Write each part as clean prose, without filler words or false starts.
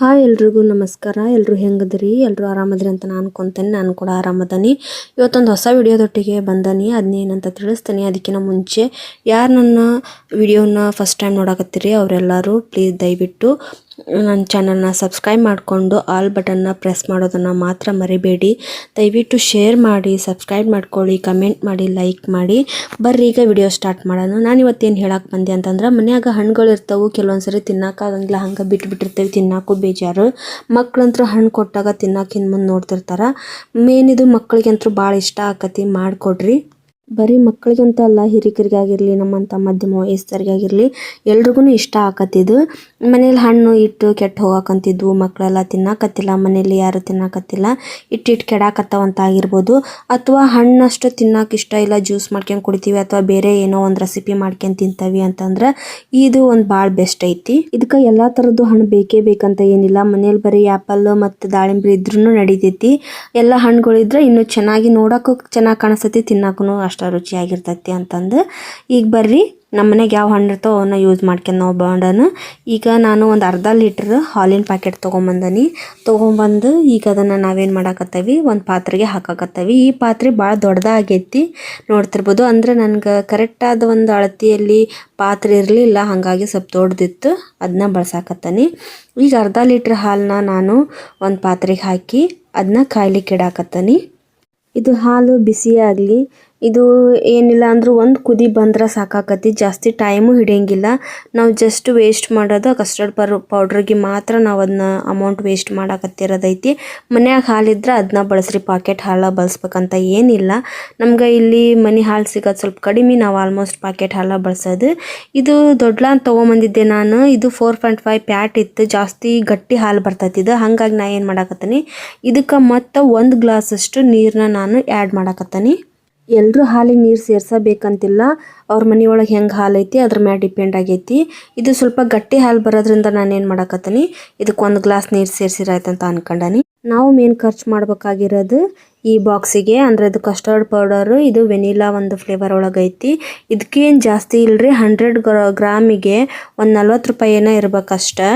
Hi ಎಲ್ರಿಗೂ ನಮಸ್ಕಾರ. ಎಲ್ಲರೂ ಹೆಂಗದ್ರಿ? ಎಲ್ಲರೂ ಆರಾಮದ್ರಿ ಅಂತ ನಾನು ಅನ್ಕೊಂತೇನೆ. ನಾನು ಕೂಡ ಆರಾಮದನಿ. ಇವತ್ತೊಂದು ಹೊಸ ವಿಡಿಯೋದೊಟ್ಟಿಗೆ ಬಂದನಿ. ಅದನ್ನೇನಂತ ತಿಳಿಸ್ತೀನಿ. ಅದಕ್ಕಿಂತ ಮುಂಚೆ ಯಾರು ನನ್ನ ವಿಡಿಯೋನ ಫಸ್ಟ್ ಟೈಮ್ ನೋಡಕತ್ತೀರಿ ಅವರೆಲ್ಲರೂ ಪ್ಲೀಸ್ ದಯವಿಟ್ಟು ನನ್ನ ಚಾನಲ್ನ ಸಬ್ಸ್ಕ್ರೈಬ್ ಮಾಡಿಕೊಂಡು ಆಲ್ ಬಟನ್ನ ಪ್ರೆಸ್ ಮಾಡೋದನ್ನು ಮಾತ್ರ ಮರಿಬೇಡಿ. ದಯವಿಟ್ಟು ಶೇರ್ ಮಾಡಿ, ಸಬ್ಸ್ಕ್ರೈಬ್ ಮಾಡ್ಕೊಳ್ಳಿ, ಕಮೆಂಟ್ ಮಾಡಿ, ಲೈಕ್ ಮಾಡಿ. ಬರ್ರಿ ಈಗ ವಿಡಿಯೋ ಸ್ಟಾರ್ಟ್ ಮಾಡೋಣ. ನಾನು ಇವತ್ತೇನು ಹೇಳಕ್ಕೆ ಬಂದೆ ಅಂತಂದ್ರೆ, ಮನ್ಯಾಗ ಹಣ್ಣುಗಳು ಇರ್ತವೆ, ಕೆಲವೊಂದ್ಸರಿ ತಿನ್ನಕ್ಕಾಗಂಗಿಲ್ಲ, ಹಂಗೆ ಬಿಟ್ಬಿಟ್ಟಿರ್ತೇವೆ, ತಿನ್ನಕ್ಕೂ ಬೇಜಾರು. ಮಕ್ಳಂತೂ ಹಣ್ಣು ಕೊಟ್ಟಾಗ ತಿನ್ನಕ್ಕೆ ಹಿಂದೆ ಮುಂದೆ ನೋಡ್ತಿರ್ತಾರೆ. ಮೇನ್ ಇದು ಮಕ್ಕಳಿಗಂತೂ ಭಾಳ ಇಷ್ಟ ಆಕತಿ, ಮಾಡಿಕೊಡ್ರಿ. ಬರೀ ಮಕ್ಕಳಿಗಂತ ಅಲ್ಲ, ಹಿರಿಕರಿಗಾಗಿರಲಿ, ನಮ್ಮಂಥ ಮಧ್ಯಮ ವಯಸ್ಸರಿಗಾಗಿರಲಿ ಎಲ್ರಿಗೂ ಇಷ್ಟ ಆಕತ್ತಿದ್ದು. ಮನೇಲಿ ಹಣ್ಣು ಇಟ್ಟು ಕೆಟ್ಟು ಹೋಗಾಕಂತಿದ್ವು, ಮಕ್ಕಳೆಲ್ಲ ತಿನ್ನಾಕತ್ತಿಲ್ಲ, ಮನೇಲಿ ಯಾರು ತಿನ್ನಾಕತ್ತಿಲ್ಲ, ಇಟ್ಟಿಟ್ಟು ಕೆಡಾಕತ್ತವಂತ ಆಗಿರ್ಬೋದು. ಅಥವಾ ಹಣ್ಣಷ್ಟು ತಿನ್ನಕ್ಕೆ ಇಷ್ಟ ಇಲ್ಲ, ಜ್ಯೂಸ್ ಮಾಡ್ಕೊಂಡು ಕುಡಿತೀವಿ, ಅಥವಾ ಬೇರೆ ಏನೋ ಒಂದು ರೆಸಿಪಿ ಮಾಡ್ಕೊಂಡು ತಿಂತೀವಿ ಅಂತಂದ್ರೆ ಇದು ಒಂದು ಭಾಳ ಬೆಸ್ಟ್ ಐತಿ. ಇದಕ್ಕೆ ಎಲ್ಲ ಥರದ್ದು ಹಣ್ಣು ಬೇಕೇ ಬೇಕಂತ ಏನಿಲ್ಲ. ಮನೇಲಿ ಬರೀ ಆ್ಯಪಲ್ ಮತ್ತು ದಾಳಿಂಬ್ರಿ ಇದ್ರೂ ನಡಿತೈತಿ. ಎಲ್ಲ ಹಣ್ಣುಗಳಿದ್ರೆ ಇನ್ನೂ ಚೆನ್ನಾಗಿ ನೋಡೋಕ್ಕೂ ಚೆನ್ನಾಗಿ ಕಾಣಿಸ್ತೈತಿ, ತಿನ್ನಕ್ಕೂ ಅಷ್ಟು ರುಚಿಯಾಗಿರ್ತೈತಿ ಅಂತಂದು. ಈಗ ಬರ್ರಿ ನಮ್ಮ ಮನೆಗೆ ಯಾವ ಹಣ್ಣು ಇರ್ತಾವೆ ಅವನ್ನ ಯೂಸ್ ಮಾಡ್ಕೊಂಡು ನಾವು ಬಾಂಡನು. ಈಗ ನಾನು ಒಂದು ಅರ್ಧ ಲೀಟ್ರ್ ಹಾಲಿನ ಪ್ಯಾಕೆಟ್ ತೊಗೊಂಬಂದು ಈಗ ಅದನ್ನು ನಾವೇನು ಮಾಡಾಕತ್ತೀವಿ, ಒಂದು ಪಾತ್ರೆಗೆ ಹಾಕಾಕತ್ತೀವಿ. ಈ ಪಾತ್ರೆ ಭಾಳ ದೊಡ್ಡದಾಗೈತಿ, ನೋಡ್ತಿರ್ಬೋದು. ಅಂದರೆ ನನಗೆ ಕರೆಕ್ಟಾದ ಒಂದು ಅಳತೆಯಲ್ಲಿ ಪಾತ್ರೆ ಇರಲಿಲ್ಲ, ಹಾಗಾಗಿ ಸ್ವಲ್ಪ ದೊಡ್ಡದಿತ್ತು, ಅದನ್ನ ಬಳಸಾಕತ್ತೀನಿ. ಈಗ ಅರ್ಧ ಲೀಟ್ರ್ ಹಾಲನ್ನ ನಾನು ಒಂದು ಪಾತ್ರೆಗೆ ಹಾಕಿ ಅದನ್ನ ಕಾಯ್ಲಿಕ್ಕೆ ಇಡಾಕತ್ತೀನಿ. ಇದು ಹಾಲು ಬಿಸಿಯಾಗಲಿ. ಇದು ಏನಿಲ್ಲ ಅಂದರೂ ಒಂದು ಕುದಿ ಬಂದ್ರೆ ಸಾಕಾಕತಿ, ಜಾಸ್ತಿ ಟೈಮು ಹಿಡಿಯಂಗಿಲ್ಲ. ನಾವು ಜಸ್ಟ್ ವೇಸ್ಟ್ ಮಾಡೋದು ಕಸ್ಟರ್ಡ್ ಪೌಡ್ರಿಗೆ ಮಾತ್ರ ನಾವು ಅದನ್ನ ಅಮೌಂಟ್ ವೇಸ್ಟ್ ಮಾಡಾಕತ್ತಿರೋದೈತಿ. ಮನ್ಯಾಗ ಹಾಲಿದ್ರೆ ಅದನ್ನ ಬಳಸ್ರಿ, ಪಾಕೆಟ್ ಹಾಲು ಬಳಸ್ಬೇಕಂತ ಏನಿಲ್ಲ. ನಮ್ಗೆ ಇಲ್ಲಿ ಮನೆ ಹಾಲು ಸಿಗೋದು ಸ್ವಲ್ಪ ಕಡಿಮೆ, ನಾವು ಆಲ್ಮೋಸ್ಟ್ ಪಾಕೆಟ್ ಹಾಲು ಬಳಸೋದು. ಇದು ದೊಡ್ಡ ತೊಗೊಂಬಂದಿದ್ದೆ ನಾನು. ಇದು 4.5 ಪ್ಯಾಟ್ ಇತ್ತು, ಜಾಸ್ತಿ ಗಟ್ಟಿ ಹಾಲು ಬರ್ತೈತಿದ್ದು. ಹಾಗಾಗಿ ನಾ ಏನು ಮಾಡಾಕತ್ತೀನಿ, ಇದಕ್ಕೆ ಮತ್ತು 1 ಗ್ಲಾಸಷ್ಟು ನೀರನ್ನ ನಾನು ಆ್ಯಡ್ ಮಾಡಾಕತ್ತೀನಿ. ಎಲ್ಲರೂ ಹಾಲಿಗೆ ನೀರು ಸೇರ್ಸಬೇಕಂತಿಲ್ಲ, ಅವ್ರ ಮನೆಯೊಳಗೆ ಹೆಂಗೆ ಹಾಲು ಐತಿ ಅದ್ರ ಮ್ಯಾಲೆ ಡಿಪೆಂಡ್ ಆಗೈತಿ. ಇದು ಸ್ವಲ್ಪ ಗಟ್ಟಿ ಹಾಲು ಬರೋದ್ರಿಂದ ನಾನು ಏನು ಮಾಡಾಕತ್ತೀನಿ, ಇದಕ್ಕೆ 1 ಗ್ಲಾಸ್ ನೀರು ಸೇರಿಸಿರಾಯ್ತಂತ ಅನ್ಕೊಂಡಾನಿ. ನಾವು ಮೇನ್ ಖರ್ಚು ಮಾಡ್ಬೇಕಾಗಿರೋದು ಈ ಬಾಕ್ಸಿಗೆ, ಅಂದರೆ ಇದು ಕಸ್ಟರ್ಡ್ ಪೌಡರು, ಇದು ವೆನಿಲಾ ಒಂದು ಫ್ಲೇವರ್ ಒಳಗೈತಿ. ಇದಕ್ಕೇನು ಜಾಸ್ತಿ ಇಲ್ಲರಿ, 100 ಗ್ರಾಮಿಗೆ ಒಂದು 40 ರೂಪಾಯಿನ ಇರ್ಬೇಕಷ್ಟೆ.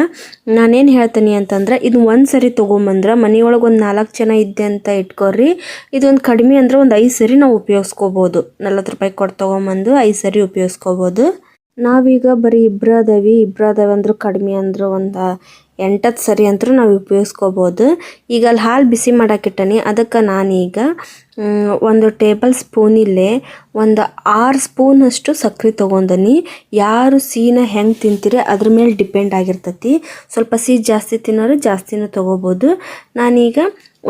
ನಾನೇನು ಹೇಳ್ತೀನಿ ಅಂತಂದ್ರೆ, ಇದು ಒಂದು ಸರಿ ತೊಗೊಂಬಂದ್ರೆ ಮನೆಯೊಳಗೆ ಒಂದು 4 ಜನ ಇದ್ದೆ ಅಂತ ಇಟ್ಕೊರಿ. ಇದೊಂದು ಕಡಿಮೆ ಅಂದರೆ ಒಂದು 5 ಸರಿ ನಾವು ಉಪಯೋಗಿಸ್ಕೋಬೋದು. 40 ರೂಪಾಯಿ ಕೊಟ್ಟು ತೊಗೊಂಬಂದು 5 ಸರಿ ಉಪಯೋಗಿಸ್ಕೋಬೋದು. ನಾವೀಗ ಬರೀ ಇಬ್ಬರು ಅದಾವೆ ಅಂದರೂ ಕಡಿಮೆ ಅಂದರೂ ಒಂದು 8 ಸರಿ ಅಂತೂ ನಾವು ಉಪಯೋಗಿಸ್ಕೋಬೋದು. ಈಗ ಅಲ್ಲಿ ಹಾಲು ಬಿಸಿ ಮಾಡೋಕ್ಕಿಟ್ಟನಿ, ಅದಕ್ಕೆ ನಾನೀಗ 1 ಟೇಬಲ್ ಸ್ಪೂನಿಲ್ಲೇ ಒಂದು 6 ಸ್ಪೂನಷ್ಟು ಸಕ್ಕರೆ ತೊಗೊಂಡನಿ. ಯಾರು ಸಿಹಿನ ಹೆಂಗೆ ತಿಂತೀರಿ ಅದ್ರ ಮೇಲೆ ಡಿಪೆಂಡ್ ಆಗಿರ್ತೈತಿ. ಸ್ವಲ್ಪ ಸಿಹಿ ಜಾಸ್ತಿ ತಿನ್ನೋರು ಜಾಸ್ತಿನೂ ತೊಗೋಬೋದು. ನಾನೀಗ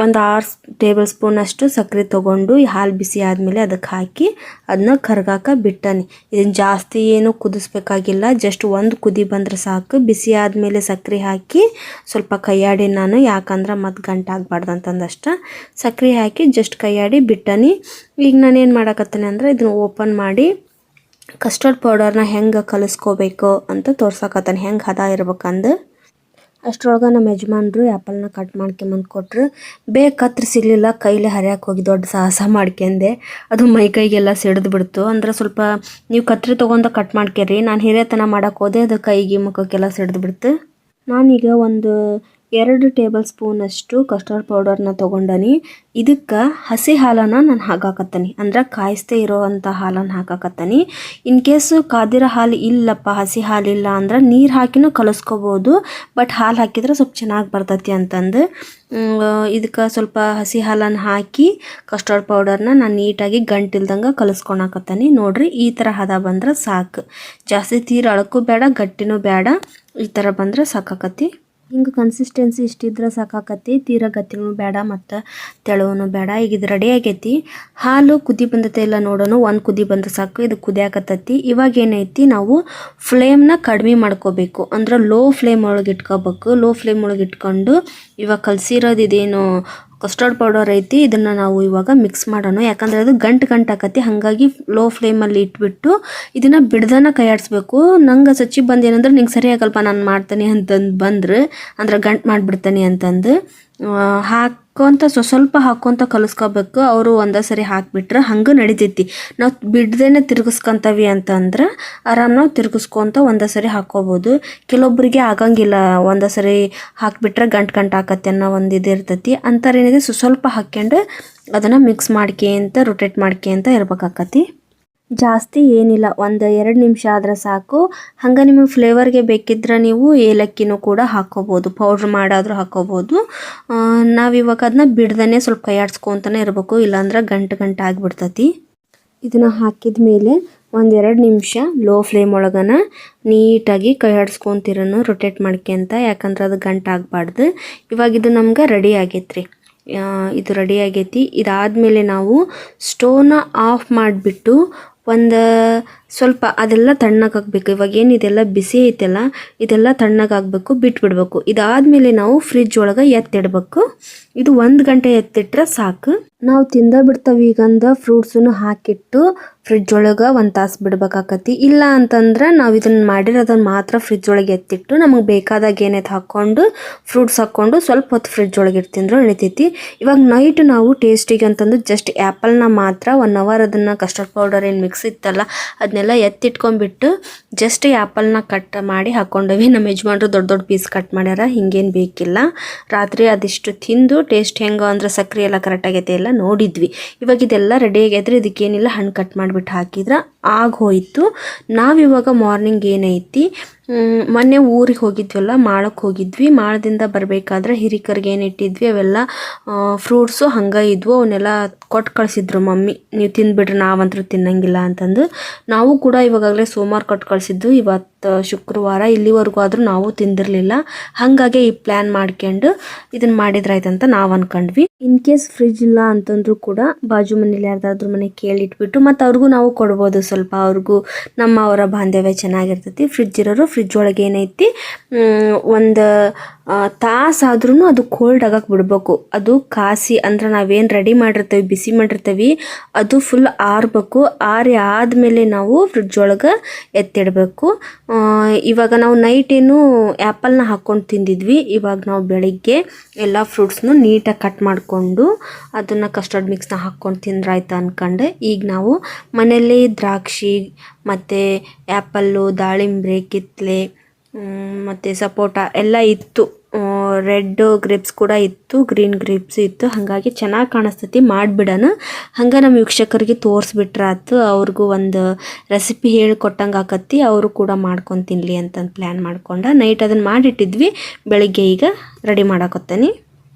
ಒಂದು 6 ಟೇಬಲ್ ಸ್ಪೂನಷ್ಟು ಸಕ್ಕರೆ ತೊಗೊಂಡು ಹಾಲು ಬಿಸಿ ಆದಮೇಲೆ ಅದಕ್ಕೆ ಹಾಕಿ ಅದನ್ನ ಕರ್ಗಾಕ ಬಿಟ್ಟನಿ. ಇದನ್ನು ಜಾಸ್ತಿ ಏನು ಕುದಿಸ್ಬೇಕಾಗಿಲ್ಲ, ಜಸ್ಟ್ ಒಂದು ಕುದಿ ಬಂದರೆ ಸಾಕು. ಬಿಸಿ ಆದಮೇಲೆ ಸಕ್ಕರೆ ಹಾಕಿ ಸ್ವಲ್ಪ ಕೈಯಾಡಿ ನಾನು, ಯಾಕಂದ್ರೆ ಮತ್ತು ಗಂಟಾಗಬಾರ್ದು ಅಂತಂದಷ್ಟು ಸಕ್ಕರೆ ಹಾಕಿ ಜಸ್ಟ್ ಕೈಯಾಡಿ ಬಿಟ್ಟನಿ. ಈಗ ನಾನೇನು ಮಾಡಾಕತ್ತೀನಿ ಅಂದರೆ, ಇದನ್ನು ಓಪನ್ ಮಾಡಿ ಕಸ್ಟರ್ಡ್ ಪೌಡರ್ನ ಹೆಂಗೆ ಕಲಿಸ್ಕೋಬೇಕು ಅಂತ ತೋರ್ಸಕತ್ತಾನೆ, ಹೆಂಗೆ ಹದ ಇರ್ಬೇಕಂದು. ಅಷ್ಟರೊಳಗೆ ನಮ್ಮ ಯಜಮಾನ್ರು ಆ್ಯಪಲ್ನ ಕಟ್ ಮಾಡ್ಕೊಂಬಂದು ಕೊಟ್ಟರು. ಬೇಗ ಕತ್ರಿ ಸಿಗಲಿಲ್ಲ, ಕೈಲೇ ಹರಿಯಕ್ಕೆ ಹೋಗಿ ದೊಡ್ಡ ಸಾಹಸ ಮಾಡ್ಕೊಂಡೆ. ಅದು ಮೈ ಕೈಗೆಲ್ಲ ಸಿಡಿದು ಬಿಡ್ತು. ಅಂದ್ರೆ ಸ್ವಲ್ಪ ನೀವು ಕತ್ರಿ ತೊಗೊಂಡು ಕಟ್ ಮಾಡ್ಕೊರಿ, ನಾನು ಹಿರಿಯತನ ಮಾಡೋಕೆ ಹೋದೆ, ಅದು ಕೈಗೆ ಮುಖಕ್ಕೆಲ್ಲ ಸಿಡಿದು ಬಿಡ್ತು. ನಾನೀಗ ಒಂದು 2 ಟೇಬಲ್ ಸ್ಪೂನಷ್ಟು ಕಸ್ಟರ್ಡ್ ಪೌಡರ್ನ ತೊಗೊಂಡನಿ. ಇದಕ್ಕೆ ಹಸಿ ಹಾಲನ್ನು ನಾನು ಹಾಕಾಕತ್ತೀನಿ, ಅಂದ್ರೆ ಕಾಯಿಸ್ತೇ ಇರೋವಂಥ ಹಾಲನ್ನು ಹಾಕಾಕತ್ತೀನಿ. ಇನ್ ಕೇಸು ಕಾದಿರೋ ಹಾಲು ಇಲ್ಲಪ್ಪ, ಹಸಿ ಹಾಲಿಲ್ಲ ಅಂದ್ರೆ ನೀರು ಹಾಕಿನೂ ಕಲಿಸ್ಕೋಬೋದು, ಬಟ್ ಹಾಲು ಹಾಕಿದ್ರೆ ಸ್ವಲ್ಪ ಚೆನ್ನಾಗಿ ಬರ್ತೈತಿ ಅಂತಂದು ಇದಕ್ಕೆ ಸ್ವಲ್ಪ ಹಸಿ ಹಾಲನ್ನು ಹಾಕಿ ಕಸ್ಟರ್ಡ್ ಪೌಡರ್ನ ನಾನು ನೀಟಾಗಿ ಗಂಟಿಲ್ದಂಗೆ ಕಲಿಸ್ಕೊಳಕತ್ತೀನಿ. ನೋಡ್ರಿ, ಈ ಥರ ಹದ ಬಂದ್ರೆ ಸಾಕು, ಜಾಸ್ತಿ ತೀರ ಅಳಕು ಬೇಡ, ಗಟ್ಟಿನೂ ಬೇಡ, ಈ ಥರ ಬಂದರೆ ಸಾಕಾಕತಿ. ಹಿಂಗೆ ಕನ್ಸಿಸ್ಟೆನ್ಸಿ ಇಷ್ಟಿದ್ರೆ ಸಾಕಾಕತಿ, ತೀರಾ ಗಟ್ಟಿನೂ ಬೇಡ ಮತ್ತು ತೆಳುವೂ ಬೇಡ. ಈಗ ಇದು ರೆಡಿ ಆಗೈತಿ. ಹಾಲು ಕುದಿ ಬಂದತೆ ಇಲ್ಲ ನೋಡೋಣ, 1 ಕುದಿ ಬಂದ್ರೆ ಸಾಕು, ಇದು ಕುದಿಯಾಕತ್ತೈತಿ. ಇವಾಗ ಏನೈತಿ, ನಾವು ಫ್ಲೇಮ್ನ ಕಡಿಮೆ ಮಾಡ್ಕೋಬೇಕು, ಅಂದ್ರೆ ಲೋ ಫ್ಲೇಮ್ ಒಳಗೆ ಇಟ್ಕೋಬೇಕು. ಲೋ ಫ್ಲೇಮ್ ಒಳಗೆ ಇಟ್ಕೊಂಡು ಇವಾಗ ಕಲಸಿರೋದು ಇದೇನು ಕಸ್ಟರ್ಡ್ ಪೌಡರ್ ಐತಿ, ಇದನ್ನು ನಾವು ಇವಾಗ ಮಿಕ್ಸ್ ಮಾಡೋಣ. ಯಾಕಂದರೆ ಅದು ಗಂಟಾಕತಿ, ಹಾಗಾಗಿ ಲೋ ಫ್ಲೇಮಲ್ಲಿ ಇಟ್ಬಿಟ್ಟು ಇದನ್ನು ಬಿಡ್ದನ ಕೈಯಾಡಿಸ್ಬೇಕು. ನಂಗೆ ಸಚ್ಚಿ ಬಂದು ಏನಂದ್ರೆ, ನಿಂಗೆ ಸರಿ ಆಗಲ್ಪ ನಾನು ಮಾಡ್ತೀನಿ ಅಂತಂದು ಬಂದ್ರೆ, ಅಂದ್ರೆ ಗಂಟು ಮಾಡಿಬಿಡ್ತೀನಿ ಅಂತಂದು ಸ್ವಲ್ಪ ಹಾಕ್ಕೊಂತ ಕಲಿಸ್ಕೋಬೇಕು. ಅವರು ಒಂದೇ ಸರಿ ಹಾಕಿಬಿಟ್ರೆ ಹಂಗೆ ನಡಿತೈತಿ. ನಾವು ಬಿಡ್ದೇನೆ ತಿರ್ಗಿಸ್ಕೊಂತೀವಿ ಅಂತಂದ್ರೆ ಆರಾಮ್ ನಾವು ತಿರ್ಗಿಸ್ಕೊಂತ ಒಂದೇ ಸರಿ ಹಾಕ್ಕೋಬೋದು. ಕೆಲವೊಬ್ಬರಿಗೆ ಆಗಂಗಿಲ್ಲ, ಒಂದೇ ಸರಿ ಹಾಕಿಬಿಟ್ರೆ ಗಂಟು ಆಕತ್ತೆ ಅನ್ನೋ ಒಂದು ಇದು ಇರ್ತೈತಿ. ಅಂಥವ್ರೇನಿದೆ ಸ್ವಲ್ಪ ಹಾಕ್ಕೊಂಡು ಅದನ್ನು ಮಿಕ್ಸ್ ಅಂತ ರೊಟೇಟ್ ಅಂತ ಇರ್ಬೇಕಾಕತಿ. ಜಾಸ್ತಿ ಏನಿಲ್ಲ, 1-2 ನಿಮಿಷ ಆದ್ರೆ ಸಾಕು. ಹಂಗೆ ನಿಮಗೆ ಫ್ಲೇವರ್ಗೆ ಬೇಕಿದ್ರೆ ನೀವು ಏಲಕ್ಕಿನೂ ಕೂಡ ಹಾಕ್ಕೋಬೋದು, ಪೌಡ್ರ್ ಮಾಡಾದರೂ ಹಾಕ್ಕೋಬೋದು. ನಾವಿವಾಗ ಅದನ್ನ ಬಿಡ್ದೇ ಸ್ವಲ್ಪ ಕೈ ಆಡಿಸ್ಕೊತಾನೆ ಇರಬೇಕು, ಇಲ್ಲಾಂದ್ರೆ ಗಂಟು ಆಗಿಬಿಡ್ತೈತಿ. ಇದನ್ನು ಹಾಕಿದ ಮೇಲೆ 1-2 ನಿಮಿಷ ಲೋ ಫ್ಲೇಮ್ ಒಳಗನ ನೀಟಾಗಿ ಕೈ ಆಡಿಸ್ಕೊತಿರನು ರೊಟೇಟ್ ಅಂತ, ಯಾಕಂದ್ರೆ ಅದು ಗಂಟು ಆಗಬಾರ್ದು. ಇವಾಗ ಇದು ನಮ್ಗೆ ರೆಡಿ ಆಗೈತ್ರಿ. ಇದು ರೆಡಿ ಆಗೈತಿ. ಇದಾದಮೇಲೆ ನಾವು ಸ್ಟೋವ್ನ ಆಫ್ ಮಾಡಿಬಿಟ್ಟು ಸ್ವಲ್ಪ ಅದೆಲ್ಲ ತಣ್ಣಗಾಗಬೇಕು. ಇವಾಗ ಏನು ಇದೆಲ್ಲ ಬಿಸಿ ಐತೆಲ್ಲ ಇದೆಲ್ಲ ತಣ್ಣಗಾಗಬೇಕು, ಬಿಟ್ಬಿಡ್ಬೇಕು. ಇದಾದಮೇಲೆ ನಾವು ಫ್ರಿಜ್ ಒಳಗೆ ಎತ್ತಿಡಬೇಕು. ಇದು 1 ಗಂಟೆ ಎತ್ತಿಟ್ರೆ ಸಾಕು. ನಾವು ತಿಂದ ಬಿಡ್ತಾವೆ ಈಗಂದ ಫ್ರೂಟ್ಸನ್ನು ಹಾಕಿಟ್ಟು ಫ್ರಿಜ್ ಒಳಗೆ 1 ತಾಸು ಬಿಡ್ಬೇಕಾಕತಿ. ಇಲ್ಲ ಅಂತಂದ್ರೆ ನಾವು ಇದನ್ನು ಮಾಡಿರೋದನ್ನು ಮಾತ್ರ ಫ್ರಿಜ್ ಒಳಗೆ ಎತ್ತಿಟ್ಟು ನಮಗೆ ಬೇಕಾದಾಗ ಏನೈತೆ ಹಾಕ್ಕೊಂಡು ಫ್ರೂಟ್ಸ್ ಹಾಕ್ಕೊಂಡು ಸ್ವಲ್ಪ ಹೊತ್ತು ಫ್ರಿಜ್ ಒಳಗೆ ಇಡ್ತಿಂದ್ರು ನಡಿತೈತಿ. ಇವಾಗ ನೈಟ್ ನಾವು ಟೇಸ್ಟಿಗೆ ಅಂತಂದು ಜಸ್ಟ್ ಆ್ಯಪಲ್ನ ಮಾತ್ರ 1 ಅವರ್ ಅದನ್ನು ಕಸ್ಟರ್ಡ್ ಪೌಡರ್ ಏನು ಮಿಕ್ಸ್ ಇತ್ತಲ್ಲ ಅದನ್ನೆಲ್ಲ ಎತ್ತಿಟ್ಕೊಂಡ್ಬಿಟ್ಟು ಜಸ್ಟ್ ಆ್ಯಪಲ್ನ ಕಟ್ ಮಾಡಿ ಹಾಕ್ಕೊಂಡವಿ. ನಮ್ಮ ಯಜಮಾನ್ರು ದೊಡ್ಡ ಪೀಸ್ ಕಟ್ ಮಾಡ್ಯಾರ, ಹಿಂಗೇನು ಬೇಕಿಲ್ಲ. ರಾತ್ರಿ ಅದಿಷ್ಟು ತಿಂದು ಟೇಸ್ಟ್ ಹೆಂಗೆ ಅಂದ್ರೆ ಸಕ್ಕರೆ ಎಲ್ಲ ಕರೆಕ್ಟಾಗೈತೆ ಎಲ್ಲ ನೋಡಿದ್ವಿ. ಇವಾಗ ಇದೆಲ್ಲ ರೆಡಿ ಆಗೈತ್ರಿ. ಇದಕ್ಕೇನಿಲ್ಲ, ಹಣ್ಣು ಕಟ್ ಮಾಡಿಬಿಟ್ಟು ಹಾಕಿದ್ರೆ ಆಗೋಯ್ತು. ನಾವಿವಾಗ ಮಾರ್ನಿಂಗ್ ಏನೈತಿ, ಮೊನ್ನೆ ಊರಿಗೆ ಹೋಗಿದ್ವಲ್ಲ, ಮಾಳಕ್ಕೆ ಹೋಗಿದ್ವಿ. ಮಾಳದಿಂದ ಬರಬೇಕಾದ್ರೆ ಹಿರಿಕರಿಗೆ ಏನು ಇಟ್ಟಿದ್ವಿ ಅವೆಲ್ಲ ಫ್ರೂಟ್ಸು ಹಂಗೆ ಇದ್ವು. ಅವನ್ನೆಲ್ಲ ಕೊಟ್ಟು ಕಳಿಸಿದ್ರು ಮಮ್ಮಿ, ನೀವು ತಿಂದುಬಿಡ್ರಿ, ನಾವಂತರೂ ತಿನ್ನಂಗಿಲ್ಲ ಅಂತಂದು. ನಾವು ಕೂಡ ಇವಾಗಲೇ ಸೋಮವಾರ ಕೊಟ್ಟು ಕಳಿಸಿದ್ದು, ಇವತ್ತು ಶುಕ್ರವಾರ. ಇಲ್ಲಿವರೆಗೂ ಆದರೂ ನಾವು ತಿಂದಿರಲಿಲ್ಲ. ಹಾಗಾಗಿ ಈ ಪ್ಲ್ಯಾನ್ ಮಾಡ್ಕೊಂಡು ಇದನ್ನು ಮಾಡಿದ್ರಾಯ್ತಂತ ನಾವು ಅಂದ್ಕೊಂಡ್ವಿ. ಇನ್ ಕೇಸ್ ಫ್ರಿಜ್ ಇಲ್ಲ ಅಂತಂದ್ರೂ ಕೂಡ ಬಾಜು ಮನೇಲಿ ಯಾರ್ದಾದ್ರೂ ಮನೆ ಕೇಳಿಟ್ಬಿಟ್ಟು ಮತ್ತು ಅವ್ರಿಗೂ ನಾವು ಕೊಡ್ಬೋದು. ಸ್ವಲ್ಪ ಅವ್ರಿಗೂ ಅವರ ಬಾಂಧವ್ಯ ಚೆನ್ನಾಗಿರ್ತೈತಿ. ಫ್ರಿಜ್ ಇರೋರು ಫ್ರಿಜ್ ಒಳಗೆ ಏನೈತಿ 1 ತಾಸಾದ್ರೂ ಅದು ಕೋಲ್ಡ್ ಆಗಕ್ಕೆ ಬಿಡ್ಬೇಕು. ಅದು ಕಾಸಿ ಅಂದ್ರೆ ನಾವೇನು ರೆಡಿ ಮಾಡಿರ್ತೀವಿ, ಬಿಸಿ ಮಾಡಿರ್ತೀವಿ, ಅದು ಫುಲ್ ಆರಬೇಕು. ಆದಮೇಲೆ ನಾವು ಫ್ರಿಜ್ ಒಳಗೆ ಎತ್ತಿಡಬೇಕು. ಇವಾಗ ನಾವು ನೈಟ್ ಏನು ಆ್ಯಪಲ್ನ ಹಾಕ್ಕೊಂಡು ತಿಂದಿದ್ವಿ. ಇವಾಗ ನಾವು ಬೆಳಿಗ್ಗೆ ಎಲ್ಲ ಫ್ರೂಟ್ಸ್ನು ನೀಟಾಗಿ ಕಟ್ ಮಾಡಿಕೊಂಡು ಅದನ್ನು ಕಸ್ಟರ್ಡ್ ಮಿಕ್ಸ್ನ ಹಾಕ್ಕೊಂಡು ತಿಂದ್ರಾಯ್ತು ಅಂದ್ಕೊಂಡೆ. ಈಗ ನಾವು ಮನೆಯಲ್ಲಿ ದ್ರಾಕ್ಷಿ ಮತ್ತು ಆ್ಯಪಲ್ಲು, ದಾಳಿಂಬ್ರೆ, ಕಿತ್ತಲೆ ಮತ್ತು ಸಪೋಟ ಎಲ್ಲ ಇತ್ತು. ರೆಡ್ ಗ್ರೇಪ್ಸ್ ಕೂಡ ಇತ್ತು, ಗ್ರೀನ್ ಗ್ರೇಪ್ಸ್ ಇತ್ತು. ಹಾಗಾಗಿ ಚೆನ್ನಾಗಿ ಕಾಣಿಸ್ತೈತಿ, ಮಾಡಿಬಿಡೋಣ. ಹಂಗೆ ನಮ್ಮ ವೀಕ್ಷಕರಿಗೆ ತೋರಿಸ್ಬಿಟ್ರೆ ಆಯ್ತು, ಅವ್ರಿಗೂ ಒಂದು ರೆಸಿಪಿ ಹೇಳಿಕೊಟ್ಟಂಗೆ ಆಕತ್ತಿ, ಅವರು ಕೂಡ ಮಾಡ್ಕೊಂಡು ತಿನ್ನಲಿ ಅಂತಂದು ಪ್ಲ್ಯಾನ್ ಮಾಡ್ಕೊಂಡು ನೈಟ್ ಅದನ್ನು ಮಾಡಿಟ್ಟಿದ್ವಿ. ಬೆಳಿಗ್ಗೆ ಈಗ ರೆಡಿ ಮಾಡಾಕತ್ತೇನೆ.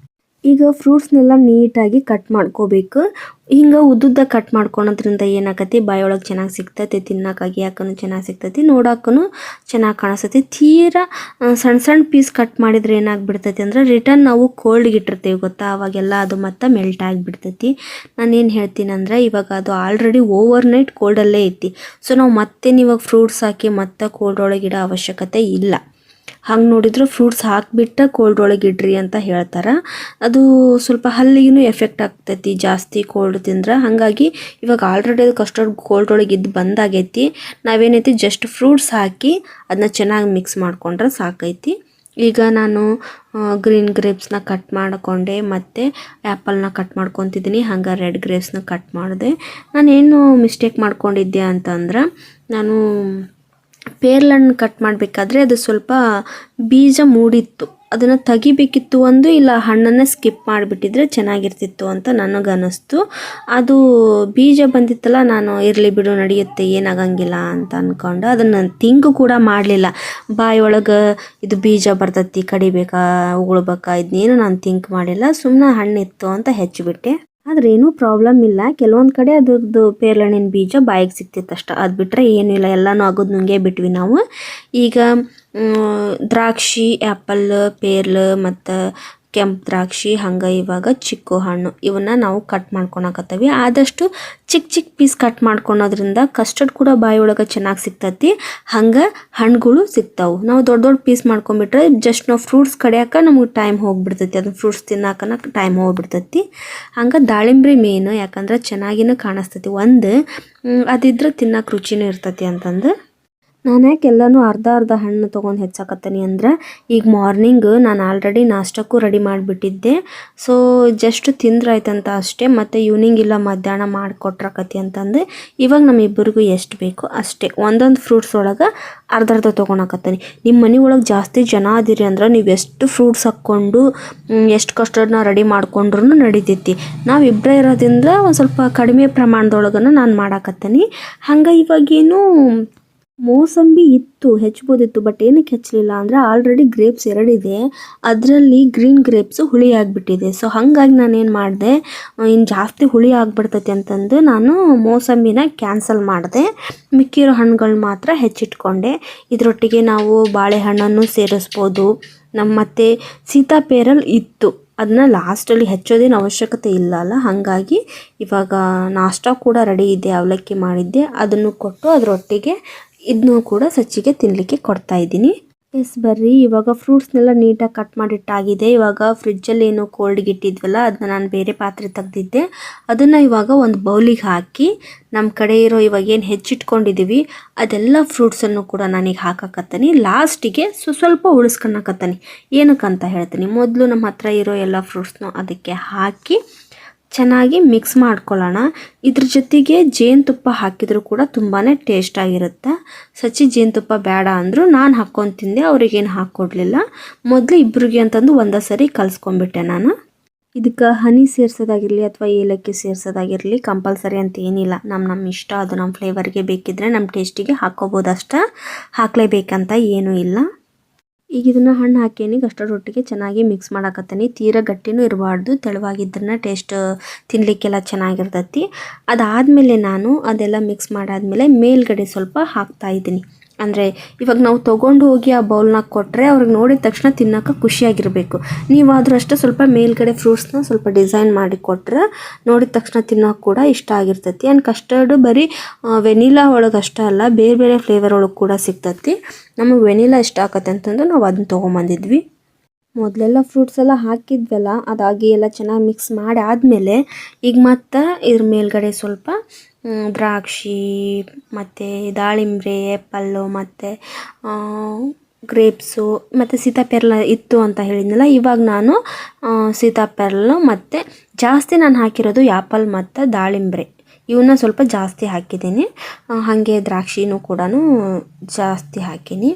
ಈಗ ಫ್ರೂಟ್ಸ್ನೆಲ್ಲ ನೀಟಾಗಿ ಕಟ್ ಮಾಡ್ಕೋಬೇಕು. ಹಿಂಗೆ ಉದ್ದುದ್ದ ಕಟ್ ಮಾಡ್ಕೊಳೋದ್ರಿಂದ ಏನಾಗತ್ತೆ, ಬಾಯೊಳಗೆ ಚೆನ್ನಾಗಿ ಸಿಗ್ತೈತಿ, ತಿನ್ನೋಕ್ಕಾಗಿ ಯಾಕೂ ಚೆನ್ನಾಗಿ ಸಿಗ್ತೈತಿ, ನೋಡೋಕ್ಕೂ ಚೆನ್ನಾಗಿ ಕಾಣಿಸ್ತೈತಿ. ತೀರಾ ಸಣ್ಣ ಪೀಸ್ ಕಟ್ ಮಾಡಿದ್ರೆ ಏನಾಗ್ಬಿಡ್ತೈತಿ ಅಂದ್ರೆ ರಿಟರ್ನ್ ನಾವು ಕೋಲ್ಡ್ಗೆ ಇಟ್ಟಿರ್ತೀವಿ ಗೊತ್ತಾ, ಅವಾಗೆಲ್ಲ ಅದು ಮತ್ತೆ ಮೆಲ್ಟ್ ಆಗಿಬಿಡ್ತೈತಿ. ನಾನೇನು ಹೇಳ್ತೀನಿ ಅಂದರೆ ಇವಾಗ ಅದು ಆಲ್ರೆಡಿ ಓವರ್ ನೈಟ್ ಕೋಲ್ಡಲ್ಲೇ ಐತಿ. ಸೊ ನಾವು ಮತ್ತೆ ಇವಾಗ ಫ್ರೂಟ್ಸ್ ಹಾಕಿ ಮತ್ತೆ ಕೋಲ್ಡ್ ಒಳಗೆ ಇಡೋ ಅವಶ್ಯಕತೆ ಇಲ್ಲ. ಹಂಗೆ ನೋಡಿದ್ರೆ ಫ್ರೂಟ್ಸ್ ಹಾಕಿಬಿಟ್ಟು ಕೋಲ್ಡ್ ಒಳಗೆ ಇಡ್ರಿ ಅಂತ ಹೇಳ್ತಾರೆ. ಅದು ಸ್ವಲ್ಪ ಹಲ್ಲಿಗೂ ಎಫೆಕ್ಟ್ ಆಗ್ತೈತಿ ಜಾಸ್ತಿ ಕೋಲ್ಡ್ ತಿಂದ್ರೆ. ಹಾಗಾಗಿ ಇವಾಗ ಆಲ್ರೆಡಿ ಅದು ಕಸ್ಟರ್ಡ್ ಕೋಲ್ಡ್ ಒಳಗೆ ಇದ್ದು ಬಂದಾಗೈತಿ. ನಾವೇನೈತಿ ಜಸ್ಟ್ ಫ್ರೂಟ್ಸ್ ಹಾಕಿ ಅದನ್ನ ಚೆನ್ನಾಗಿ ಮಿಕ್ಸ್ ಮಾಡ್ಕೊಂಡ್ರೆ ಸಾಕೈತಿ. ಈಗ ನಾನು ಗ್ರೀನ್ ಗ್ರೇಪ್ಸ್ನ ಕಟ್ ಮಾಡಿಕೊಂಡೆ ಮತ್ತು ಆ್ಯಪಲ್ನ ಕಟ್ ಮಾಡ್ಕೊತಿದ್ದೀನಿ. ಹಂಗೆ ರೆಡ್ ಗ್ರೇಪ್ಸ್ನ ಕಟ್ ಮಾಡಿದೆ. ನಾನೇನು ಮಿಸ್ಟೇಕ್ ಮಾಡ್ಕೊಂಡಿದ್ದೆ ಅಂತಂದ್ರೆ, ನಾನು ಪೇರ್ಲಣ್ಣು ಕಟ್ ಮಾಡಬೇಕಾದ್ರೆ ಅದು ಸ್ವಲ್ಪ ಬೀಜ ಮೂಡಿತ್ತು, ಅದನ್ನು ತೆಗಿಬೇಕಿತ್ತು ಇಲ್ಲ ಹಣ್ಣನ್ನು ಸ್ಕಿಪ್ ಮಾಡಿಬಿಟ್ಟಿದ್ರೆ ಚೆನ್ನಾಗಿರ್ತಿತ್ತು ಅಂತ ನನಗನ್ನಿಸ್ತು. ಅದು ಬೀಜ ಬಂದಿತ್ತಲ್ಲ, ನಾನು ಇರಲಿ ಬಿಡು ನಡೆಯುತ್ತೆ ಏನಾಗಂಗಿಲ್ಲ ಅಂತ ಅಂದ್ಕೊಂಡು ಅದನ್ನು ತಿಂಕ್ ಕೂಡ ಮಾಡಲಿಲ್ಲ. ಬಾಯೊಳಗೆ ಇದು ಬೀಜ ಬರ್ತೈತಿ, ಕಡಿಬೇಕಾ ಉಗುಳ್ಬೇಕಾ ಇದನ್ನೇನು ನಾನು ತಿಂಕ್ ಮಾಡಿಲ್ಲ. ಸುಮ್ಮನೆ ಹಣ್ಣಿತ್ತು ಅಂತ ಹೆಚ್ಚಿಬಿಟ್ಟೆ. ಆದರೆ ಏನೂ ಪ್ರಾಬ್ಲಮ್ ಇಲ್ಲ. ಕೆಲವೊಂದು ಕಡೆ ಅದ್ರದ್ದು ಪೇರ್ಲಣ್ಣಿನ ಬೀಜ ಬಾಯಿಗೆ ಸಿಕ್ತಿತ್ತು ಅಷ್ಟೆ, ಅದು ಬಿಟ್ಟರೆ ಏನೂ ಇಲ್ಲ, ಎಲ್ಲನೂ ಆಗೋದು ನುಂಗೇ ಬಿಟ್ವಿ ನಾವು. ಈಗ ದ್ರಾಕ್ಷಿ, ಆ್ಯಪಲ್, ಪೇರ್ಲು ಮತ್ತು ಕೆಂಪು ದ್ರಾಕ್ಷಿ, ಹಂಗೆ ಇವಾಗ ಚಿಕ್ಕು ಹಣ್ಣು ಇವನ್ನ ನಾವು ಕಟ್ ಮಾಡ್ಕೊಳಕತ್ತೀವಿ. ಆದಷ್ಟು ಚಿಕ್ಕ ಪೀಸ್ ಕಟ್ ಮಾಡ್ಕೊಳೋದ್ರಿಂದ ಕಸ್ಟರ್ಡ್ ಕೂಡ ಬಾಯಿಯೊಳಗೆ ಚೆನ್ನಾಗಿ ಸಿಗ್ತೈತಿ, ಹಂಗೆ ಹಣ್ಣುಗಳು ಸಿಗ್ತಾವೆ. ನಾವು ದೊಡ್ಡ ಪೀಸ್ ಮಾಡ್ಕೊಂಬಿಟ್ರೆ ಜಸ್ಟ್ ನಾವು ಫ್ರೂಟ್ಸ್ ಕಡಿಯೋಕೆ ನಮಗೆ ಟೈಮ್ ಹೋಗಿಬಿಡ್ತೈತಿ, ಅದನ್ನ ಫ್ರೂಟ್ಸ್ ತಿನ್ನೋಕೆ ಟೈಮ್ ಹೋಗ್ಬಿಡ್ತೈತಿ. ಹಂಗೆ ದಾಳಿಂಬ್ರಿ ಮೇನು, ಯಾಕಂದ್ರೆ ಚೆನ್ನಾಗಿನೂ ಕಾಣಿಸ್ತೈತಿ, ಒಂದು ಅದಿದ್ರೆ ತಿನ್ನೋಕೆ ರುಚಿನೂ ಇರ್ತೈತಿ ಅಂತಂದು. ನಾನು ಯಾಕೆ ಎಲ್ಲನೂ ಅರ್ಧ ಅರ್ಧ ಹಣ್ಣು ತೊಗೊಂಡು ಹೆಚ್ಚಾಕತ್ತೀನಿ ಅಂದ್ರೆ ಈಗ ಮಾರ್ನಿಂಗ್ ನಾನು ಆಲ್ರೆಡಿ ನಾಷ್ಟಕ್ಕೂ ರೆಡಿ ಮಾಡಿಬಿಟ್ಟಿದ್ದೆ. ಸೊ ಜಸ್ಟ್ ತಿಂದ್ರಾಯ್ತಂತ ಅಷ್ಟೇ. ಮತ್ತು ಈವ್ನಿಂಗ್ ಇಲ್ಲ ಮಧ್ಯಾಹ್ನ ಮಾಡಿಕೊಟ್ರಾಕತಿ ಅಂತಂದು ಇವಾಗ ನಮ್ಮಿಬ್ಬರಿಗೂ ಎಷ್ಟು ಬೇಕೋ ಅಷ್ಟೇ ಒಂದೊಂದು ಫ್ರೂಟ್ಸ್ ಒಳಗೆ ಅರ್ಧ ಅರ್ಧ ತೊಗೊಳಕತ್ತೀನಿ. ನಿಮ್ಮ ಮನೆ ಒಳಗೆ ಜಾಸ್ತಿ ಜನ ಅದಿರಿ ಅಂದ್ರೆ ನೀವು ಎಷ್ಟು ಫ್ರೂಟ್ಸ್ ಹಾಕ್ಕೊಂಡು ಎಷ್ಟು ಕಸ್ಟರ್ಡ್ನ ರೆಡಿ ಮಾಡ್ಕೊಂಡ್ರೂ ನಡಿತೈತಿ. ನಾವು ಇಬ್ಬರೇ ಇರೋದ್ರಿಂದ ಒಂದು ಸ್ವಲ್ಪ ಕಡಿಮೆ ಪ್ರಮಾಣದೊಳಗನ ನಾನು ಮಾಡಾಕತ್ತೀನಿ. ಹಂಗೆ ಇವಾಗೇನು ಮೋಸಂಬಿ ಇತ್ತು, ಹೆಚ್ಚಬೋದಿತ್ತು. ಬಟ್ ಏನಕ್ಕೆ ಹೆಚ್ಚಲಿಲ್ಲ ಅಂದರೆ ಆಲ್ರೆಡಿ ಗ್ರೇಪ್ಸ್ 2 ಇದೆ, ಅದರಲ್ಲಿ ಗ್ರೀನ್ ಗ್ರೇಪ್ಸು ಹುಳಿ ಆಗಿಬಿಟ್ಟಿದೆ. ಸೊ ಹಾಗಾಗಿ ನಾನೇನು ಮಾಡಿದೆ, ಇನ್ನು ಜಾಸ್ತಿ ಹುಳಿ ಆಗಿಬಿಡ್ತೈತಿ ಅಂತಂದು ನಾನು ಮೋಸಂಬಿನ ಕ್ಯಾನ್ಸಲ್ ಮಾಡಿದೆ. ಮಿಕ್ಕಿರೋ ಹಣ್ಣುಗಳು ಮಾತ್ರ ಹೆಚ್ಚಿಟ್ಕೊಂಡೆ. ಇದರೊಟ್ಟಿಗೆ ನಾವು ಬಾಳೆಹಣ್ಣನ್ನು ಸೇರಿಸ್ಬೋದು. ಮತ್ತು ಸೀತಾಪೇರಲ್ ಇತ್ತು, ಅದನ್ನ ಲಾಸ್ಟಲ್ಲಿ ಹೆಚ್ಚೋದೇನು ಅವಶ್ಯಕತೆ ಇಲ್ಲ ಅಲ್ಲ. ಹಾಗಾಗಿ ಇವಾಗ ನಾಷ್ಟ ಕೂಡ ರೆಡಿ ಇದೆ, ಅವಲಕ್ಕಿ ಮಾಡಿದ್ದೆ, ಅದನ್ನು ಕೊಟ್ಟು ಅದರೊಟ್ಟಿಗೆ ಇದನ್ನೂ ಕೂಡ ಸಚ್ಚಿಗೆ ತಿನ್ನಲಿಕ್ಕೆ ಕೊಡ್ತಾ ಇದ್ದೀನಿ. ಎಸ್ ಬರ್ರಿ, ಇವಾಗ ಫ್ರೂಟ್ಸ್ನೆಲ್ಲ ನೀಟಾಗಿ ಕಟ್ ಮಾಡಿಟ್ಟಾಗಿದೆ. ಇವಾಗ ಫ್ರಿಜ್ಜಲ್ಲಿ ಏನು ಕೋಲ್ಡ್ಗೆ ಇಟ್ಟಿದ್ವಲ್ಲ ಅದನ್ನ ನಾನು ಬೇರೆ ಪಾತ್ರೆ ತೆಗ್ದಿದ್ದೆ. ಅದನ್ನು ಇವಾಗ ಒಂದು ಬೌಲಿಗೆ ಹಾಕಿ ನಮ್ಮ ಕಡೆ ಇರೋ ಇವಾಗ ಏನು ಹೆಚ್ಚಿಟ್ಕೊಂಡಿದ್ದೀವಿ ಅದೆಲ್ಲ ಫ್ರೂಟ್ಸನ್ನು ಕೂಡ ನಾನೀಗ ಹಾಕಕತ್ತೀನಿ. ಲಾಸ್ಟಿಗೆ ಸ್ವಲ್ಪ ಉಳಿಸ್ಕೊಳಕತ್ತೀನಿ. ಏನಕ್ಕಂತ ಹೇಳ್ತೀನಿ, ಮೊದಲು ನಮ್ಮ ಹತ್ರ ಇರೋ ಎಲ್ಲ ಫ್ರೂಟ್ಸ್ನು ಅದಕ್ಕೆ ಹಾಕಿ ಚೆನ್ನಾಗಿ ಮಿಕ್ಸ್ ಮಾಡ್ಕೊಳ್ಳೋಣ. ಇದ್ರ ಜೊತೆಗೆ ಜೇನುತುಪ್ಪ ಹಾಕಿದರೂ ಕೂಡ ತುಂಬಾ ಟೇಸ್ಟಾಗಿರುತ್ತೆ. ಸಚ್ಚಿ ಜೇನುತುಪ್ಪ ಬೇಡ ಅಂದರು, ನಾನು ಹಾಕ್ಕೊಂಡು ತಿಂದೆ, ಅವ್ರಿಗೇನು ಹಾಕ್ಕೊಡ್ಲಿಲ್ಲ. ಮೊದಲು ಇಬ್ಬರಿಗೆ ಅಂತಂದು ಒಂದೇ ಸರಿ ಕಲಿಸ್ಕೊಂಡ್ಬಿಟ್ಟೆ ನಾನು. ಇದಕ್ಕೆ ಹನಿ ಸೇರಿಸೋದಾಗಿರಲಿ ಅಥವಾ ಏಲಕ್ಕಿ ಸೇರಿಸೋದಾಗಿರಲಿ ಕಂಪಲ್ಸರಿ ಅಂತ ಏನಿಲ್ಲ, ನಮ್ಮ ಇಷ್ಟ. ಅದು ನಮ್ಮ ಫ್ಲೇವರ್ಗೆ ಬೇಕಿದ್ದರೆ ನಮ್ಮ ಟೇಸ್ಟಿಗೆ ಹಾಕ್ಕೋಬೋದು ಅಷ್ಟೇ, ಹಾಕಲೇಬೇಕಂತ ಏನೂ ಇಲ್ಲ. ಈಗ ಇದನ್ನು ಹಣ್ಣು ಹಾಕೇನಿ ಅಷ್ಟರೊಟ್ಟಿಗೆ ಚೆನ್ನಾಗಿ ಮಿಕ್ಸ್ ಮಾಡಾಕತ್ತೀನಿ. ತೀರಾ ಗಟ್ಟಿನೂ ಇರಬಾರ್ದು, ತೆಳುವಾಗಿದ್ದನ್ನ ಟೇಸ್ಟ್ ತಿನ್ನಲಿಕ್ಕೆಲ್ಲ ಚೆನ್ನಾಗಿರ್ತೈತಿ. ಅದಾದಮೇಲೆ ನಾನು ಅದೆಲ್ಲ ಮಿಕ್ಸ್ ಮಾಡಾದಮೇಲೆ ಮೇಲ್ಗಡೆ ಸ್ವಲ್ಪ ಹಾಕ್ತಾಯಿದ್ದೀನಿ. ಅಂದರೆ ಇವಾಗ ನಾವು ತೊಗೊಂಡು ಹೋಗಿ ಆ ಬೌಲ್ನಾಗ ಕೊಟ್ಟರೆ ಅವ್ರಿಗೆ ನೋಡಿದ ತಕ್ಷಣ ತಿನ್ನೋಕೆ ಖುಷಿಯಾಗಿರಬೇಕು. ನೀವಾದರೂ ಅಷ್ಟೇ ಸ್ವಲ್ಪ ಮೇಲ್ಗಡೆ ಫ್ರೂಟ್ಸ್ನ ಸ್ವಲ್ಪ ಡಿಸೈನ್ ಮಾಡಿ ಕೊಟ್ಟರೆ ನೋಡಿದ ತಕ್ಷಣ ತಿನ್ನೋಕೆ ಕೂಡ ಇಷ್ಟ ಆಗಿರ್ತೈತಿ. ಆ್ಯಂಡ್ ಕಸ್ಟರ್ಡು ಬರೀ ವೆನಿಲಾ ಒಳಗೆ ಅಷ್ಟೇ ಅಲ್ಲ, ಬೇರೆ ಬೇರೆ ಫ್ಲೇವರ್ ಒಳಗೆ ಕೂಡ ಸಿಗ್ತೈತಿ. ನಮಗೆ ವೆನಿಲಾ ಇಷ್ಟ ಆಕತ್ತೆ ಅಂತಂದು ನಾವು ಅದನ್ನ ತೊಗೊಂಬಂದಿದ್ವಿ. ಮೊದಲೆಲ್ಲ ಫ್ರೂಟ್ಸ್ ಎಲ್ಲ ಹಾಕಿದ್ವಲ್ಲ, ಅದಾಗಿ ಎಲ್ಲ ಚೆನ್ನಾಗಿ ಮಿಕ್ಸ್ ಮಾಡಿ ಆದಮೇಲೆ ಈಗ ಮತ್ತು ಇದ್ರ ಮೇಲ್ಗಡೆ ಸ್ವಲ್ಪ ದ್ರಾಕ್ಷಿ ಮತ್ತು ದಾಳಿಂಬೆ, ಆ್ಯಪಲ್ಲು ಮತ್ತು ಗ್ರೇಪ್ಸು ಮತ್ತು ಸೀತಾಪೇರಲ ಇತ್ತು ಅಂತ ಹೇಳಿದ್ನಲ್ಲ. ಇವಾಗ ನಾನು ಸೀತಾಪೇರಲು ಮತ್ತು ಜಾಸ್ತಿ ನಾನು ಹಾಕಿರೋದು ಆ್ಯಪಲ್ ಮತ್ತು ದಾಳಿಂಬೆ, ಇವನ್ನ ಸ್ವಲ್ಪ ಜಾಸ್ತಿ ಹಾಕಿದ್ದೀನಿ. ಹಾಗೆ ದ್ರಾಕ್ಷಿನೂ ಕೂಡ ಜಾಸ್ತಿ ಹಾಕೀನಿ.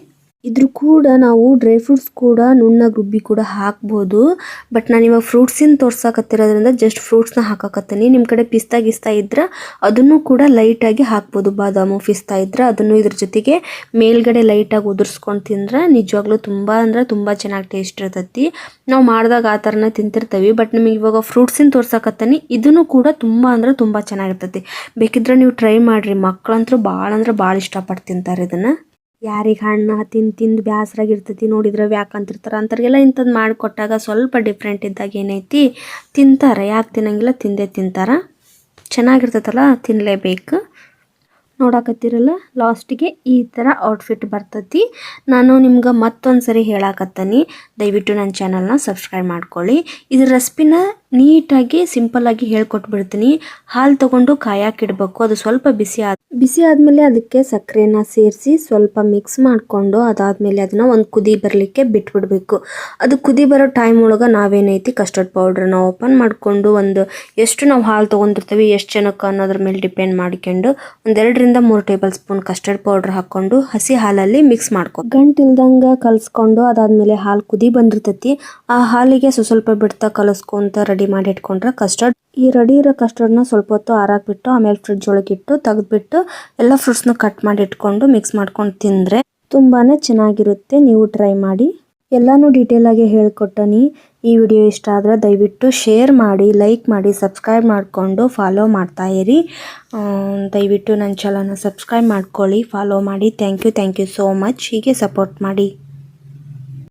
ಇದ್ರ ಕೂಡ ನಾವು ಡ್ರೈ ಫ್ರೂಟ್ಸ್ ಕೂಡ ನುಣ್ಣಗೆ ರುಬ್ಬಿ ಕೂಡ ಹಾಕ್ಬೋದು. ಬಟ್ ನಾನು ಇವಾಗ ಫ್ರೂಟ್ಸಿನ ತೋರ್ಸಕತ್ತಿರೋದ್ರಿಂದ ಜಸ್ಟ್ ಫ್ರೂಟ್ಸ್ನ ಹಾಕಕತ್ತೀನಿ. ನಿಮ್ಮ ಕಡೆ ಪಿಸ್ತಾ ಗಿಸ್ತಾ ಇದ್ರೆ ಅದನ್ನು ಕೂಡ ಲೈಟಾಗಿ ಹಾಕ್ಬೋದು. ಬಾದಾಮು ಪಿಸ್ತಾ ಇದ್ರೆ ಅದನ್ನು ಇದ್ರ ಜೊತೆಗೆ ಮೇಲ್ಗಡೆ ಲೈಟಾಗಿ ಉದುರಿಸ್ಕೊಂಡು ತಿಂದ್ರೆ ನಿಜವಾಗ್ಲೂ ತುಂಬ ಅಂದರೆ ತುಂಬ ಚೆನ್ನಾಗಿ ಟೇಸ್ಟ್ ಇರ್ತೈತಿ. ನಾವು ಮಾಡಿದಾಗ ಆ ಥರನೇ ತಿಂತಿರ್ತೀವಿ. ಬಟ್ ನಿಮಗೆ ಇವಾಗ ಫ್ರೂಟ್ಸಿನ ತೋರ್ಸಕತ್ತೀನಿ, ಇದನ್ನು ಕೂಡ ತುಂಬ ಅಂದರೆ ತುಂಬ ಚೆನ್ನಾಗಿರ್ತೈತಿ. ಬೇಕಿದ್ರೆ ನೀವು ಟ್ರೈ ಮಾಡಿರಿ, ಮಕ್ಕಳಂತೂ ಭಾಳ ಅಂದ್ರೆ ಭಾಳ ಇಷ್ಟಪಟ್ಟು ತಿಂತಾರೆ ಇದನ್ನು. ಯಾರಿಗೆ ಹಣ್ಣು ತಿಂದು ಬೇಸರಾಗಿರ್ತೈತಿ ನೋಡಿದ್ರೆ ಯಾಕಂತಿರ್ತಾರೆ ಅಂಥವ್ರಿಗೆಲ್ಲ ಇಂಥದ್ದು ಮಾಡಿಕೊಟ್ಟಾಗ ಸ್ವಲ್ಪ ಡಿಫ್ರೆಂಟ್ ಇದ್ದಾಗ ಏನೈತಿ ತಿಂತಾರೆ. ಯಾಕೆ ತಿನ್ನಂಗಿಲ್ಲ, ತಿಂದೇ ತಿಂತಾರೆ. ಚೆನ್ನಾಗಿರ್ತೈತಲ್ಲ, ತಿನ್ನಲೇಬೇಕು. ನೋಡಾಕತ್ತಿರಲ್ಲ, ಲಾಸ್ಟಿಗೆ ಈ ಥರ ಔಟ್ಫಿಟ್ ಬರ್ತೈತಿ. ನಾನು ನಿಮ್ಗೆ ಮತ್ತೊಂದು ಸರಿ ಹೇಳಾಕತ್ತೀನಿ, ದಯವಿಟ್ಟು ನನ್ನ ಚಾನಲ್ನ ಸಬ್ಸ್ಕ್ರೈಬ್ ಮಾಡ್ಕೊಳ್ಳಿ. ಇದ್ರ ರೆಸಿಪಿನ ನೀಟಾಗಿ ಸಿಂಪಲ್ಲಾಗಿ ಹೇಳ್ಕೊಟ್ಬಿಡ್ತೀನಿ. ಹಾಲು ತೊಗೊಂಡು ಕಾಯಕ್ಕಿಡಬೇಕು, ಅದು ಸ್ವಲ್ಪ ಬಿಸಿ ಆದಮೇಲೆ ಅದಕ್ಕೆ ಸಕ್ಕರೆನ ಸೇರಿಸಿ ಸ್ವಲ್ಪ ಮಿಕ್ಸ್ ಮಾಡಿಕೊಂಡು ಅದಾದಮೇಲೆ ಅದನ್ನು ಒಂದು ಕುದಿ ಬರಲಿಕ್ಕೆ ಬಿಟ್ಬಿಡಬೇಕು. ಅದು ಕುದಿ ಬರೋ ಟೈಮ್ ಒಳಗೆ ನಾವೇನೈತಿ ಕಸ್ಟರ್ಡ್ ಪೌಡ್ರನ್ನ ಓಪನ್ ಮಾಡಿಕೊಂಡು ಎಷ್ಟು ನಾವು ಹಾಲು ತೊಗೊಂಡಿರ್ತೀವಿ ಎಷ್ಟು ಜನಕ್ಕೆ ಅನ್ನೋದ್ರ ಮೇಲೆ ಡಿಪೆಂಡ್ ಮಾಡ್ಕೊಂಡು 2-3 ಟೇಬಲ್ ಸ್ಪೂನ್ ಕಸ್ಟರ್ಡ್ ಪೌಡ್ರ್ ಹಾಕ್ಕೊಂಡು ಹಸಿ ಹಾಲಲ್ಲಿ ಮಿಕ್ಸ್ ಗಂಟಿಲ್ದಂಗೆ ಕಲಿಸ್ಕೊಂಡು ಅದಾದಮೇಲೆ ಹಾಲು ಕುದಿ ಬಂದಿರ್ತೈತಿ. ಆ ಹಾಲಿಗೆ ಸ್ವಲ್ಪ ಬಿಡ್ತಾ ಕಲಿಸ್ಕೊಂತ ರೆಡಿ ಮಾಡಿ ಇಟ್ಕೊಂಡ್ರೆ ಕಸ್ಟರ್ಡ್. ಈ ರೆಡಿ ಇರೋ ಕಸ್ಟರ್ಡ್ನ ಸ್ವಲ್ಪ ಹೊತ್ತು ಆರಾಕ್ಬಿಟ್ಟು ಆಮೇಲೆ ಫ್ರಿಡ್ಜ್ ಒಳಗೆ ಇಟ್ಟು ತೆಗೆದ್ಬಿಟ್ಟು ಎಲ್ಲ ಫ್ರೂಟ್ಸ್ನ ಕಟ್ ಮಾಡಿ ಇಟ್ಕೊಂಡು ಮಿಕ್ಸ್ ಮಾಡ್ಕೊಂಡು ತಿಂದರೆ ತುಂಬಾ ಚೆನ್ನಾಗಿರುತ್ತೆ. ನೀವು ಟ್ರೈ ಮಾಡಿ. ಎಲ್ಲನೂ ಡೀಟೇಲಾಗಿ ಹೇಳ್ಕೊಟ್ಟನಿ. ಈ ವಿಡಿಯೋ ಇಷ್ಟ ಆದರೆ ದಯವಿಟ್ಟು ಶೇರ್ ಮಾಡಿ, ಲೈಕ್ ಮಾಡಿ, ಸಬ್ಸ್ಕ್ರೈಬ್ ಮಾಡಿಕೊಂಡು ಫಾಲೋ ಮಾಡ್ತಾ ಇರಿ. ದಯವಿಟ್ಟು ನನ್ನ ಚಾನಲ್ನ ಸಬ್ಸ್ಕ್ರೈಬ್ ಮಾಡ್ಕೊಳ್ಳಿ, ಫಾಲೋ ಮಾಡಿ. Thank you so much. ಹೀಗೆ ಸಪೋರ್ಟ್ ಮಾಡಿ.